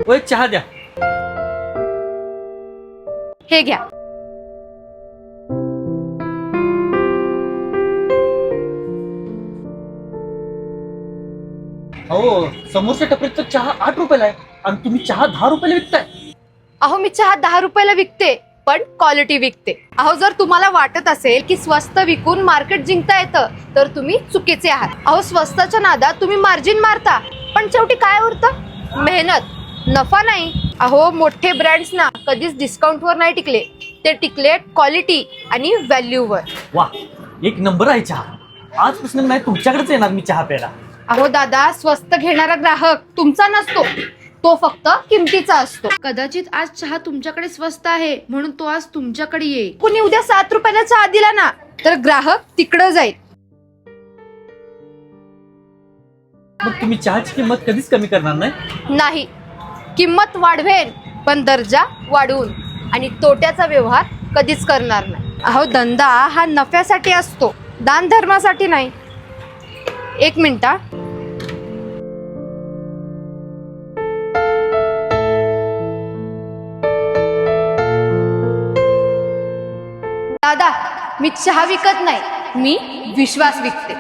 ओ एक चहा द्या. हे घ्या. अहो समोरच्या टपरीत तर चहा 8 रुपयाला आहे आणि तुम्ही चहा 10 रुपयाला विकताय. अहो मी चहा 10 रुपयाला विकते, पण क्वालिटी विकते. अहो जर तुम्हाला वाटत असेल की स्वस्त विकून मार्केट जिंकता येतं तर तुम्ही चुकीचे आहात. अहो स्वस्ताच्या नादात तुम्ही मार्जिन मारता, पण शेवटी काय उरतं? मेहनत, नफा नाही. अहो मोठे ब्रँड्स ना कधीच डिस्काउंटवर नाही टिकले, ते टिकले क्वालिटी आणि व्हॅल्यूवर. वा, एक नंबर आहे चहा. आजपासून नाही तुमच्याकडेच येणार मी चहा प्यायला. अहो दादा, स्वस्त घेणारा ग्राहक तुमचा नसतो, तो फक्त किमतीचा असतो. कदाचित आज चहा तुमच्याकडे स्वस्त आहे म्हणून तो आज तुमच्याकडे येईल. कुणी उद्या 7 रुपयाला चहा दिला ना तर ग्राहक तिकडं जाईल. मग तुम्ही चहाची किंमत कधीच कमी करणार नाही? नाही, किंमत वाढवेन पण दर्जा वाढवून, आणि तोट्याचा व्यवहार कधीच करणार नाही. अहो धंदा हा नफ्यासाठी असतो, दान धर्मासाठी नाही. एक मिनिट. दादा, मी चहा विकत नाही, मी विश्वास विकते.